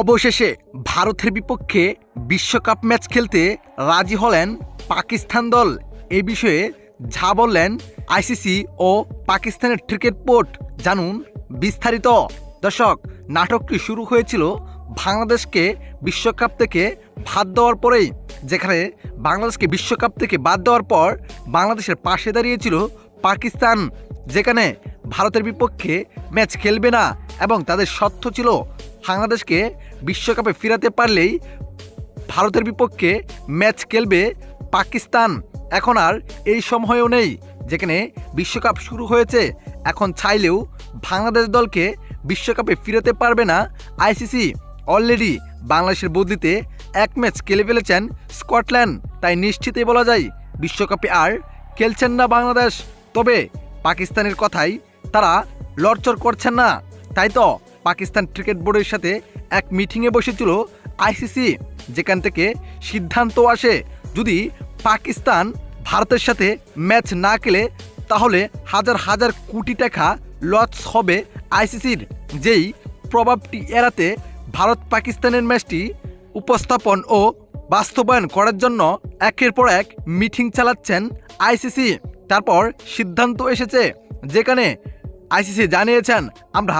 অবশেষে ভারতের বিপক্ষে বিশ্বকাপ ম্যাচ খেলতে রাজি হলেন পাকিস্তান দল। এ বিষয়ে যা বললেন আইসিসি ও পাকিস্তানের ক্রিকেট বোর্ড, জানুন বিস্তারিত। দর্শক, নাটকটি শুরু হয়েছিল বাংলাদেশকে বিশ্বকাপ থেকে বাদ দেওয়ার পরেই, যেখানে বাংলাদেশকে বিশ্বকাপ থেকে বাদ দেওয়ার পর বাংলাদেশের পাশে দাঁড়িয়েছিল পাকিস্তান, যেখানে ভারতের বিপক্ষে ম্যাচ খেলবে না এবং তাদের শর্ত ছিল বাংলাদেশকে বিশ্বকাপে ফেরাতে পারলেই ভারতের বিপক্ষে ম্যাচ খেলবে পাকিস্তান। এখন আর এই সময়ও নেই, যেখানে বিশ্বকাপ শুরু হয়েছে। এখন চাইলেও বাংলাদেশ দলকে বিশ্বকাপে ফিরাতে পারবে না আইসিসি। অলরেডি বাংলাদেশের বদলিতে এক ম্যাচ খেলে ফেলেছেন স্কটল্যান্ড, তাই নিশ্চিতই বলা যায় বিশ্বকাপে আর খেলছেন না বাংলাদেশ। তবে পাকিস্তানের কথাই তারা লড়চড় করছেন না, তাই তো পাকিস্তান ক্রিকেট বোর্ডের সাথে এক মিটিংয়ে বসেছিল আইসিসি, যেখান থেকে সিদ্ধান্ত আসে যদি পাকিস্তান ভারতের সাথে ম্যাচ না খেলে তাহলে হাজার হাজার কোটি টাকা লস হবে আইসিসির। যেই প্রভাবটি এড়াতে ভারত পাকিস্তানের ম্যাচটি উপস্থাপন ও বাস্তবায়ন করার জন্য একের পর এক মিটিং চালাচ্ছেন আইসিসি। তারপর সিদ্ধান্ত এসেছে, যেখানে আইসিসি জানিয়েছেন আমরা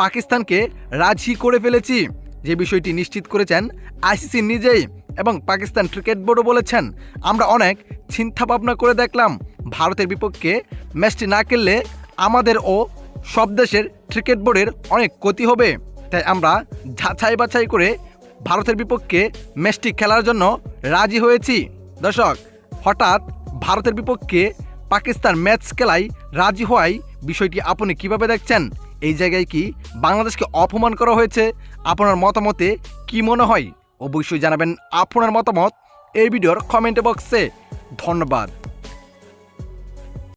পাকিস্তানকে রাজি করে ফেলেছি। যে বিষয়টি নিশ্চিত করেছেন আইসিসি নিজেই, এবং পাকিস্তান ক্রিকেট বোর্ডও বলেছেন আমরা অনেক চিন্তা ভাবনা করে দেখলাম, ভারতের বিপক্ষে ম্যাচটি না খেললে আমাদের ও সব দেশের ক্রিকেট বোর্ডের অনেক ক্ষতি হবে, তাই আমরা যাচাই বাছাই করে ভারতের বিপক্ষে ম্যাচটি খেলার জন্য রাজি হয়েছি। দর্শক, হঠাৎ ভারতের বিপক্ষে পাকিস্তান ম্যাচ খেলায় রাজি হওয়ায় বিষয়টি আপনি কিভাবে দেখছেন? এই জায়গায় কি বাংলাদেশকে অপমান করা হয়েছে? আপনার মতামতে কি মনে হয়? অবশ্যই জানাবেন আপনার মতামত এই ভিডিওর কমেন্ট বক্সে। ধন্যবাদ।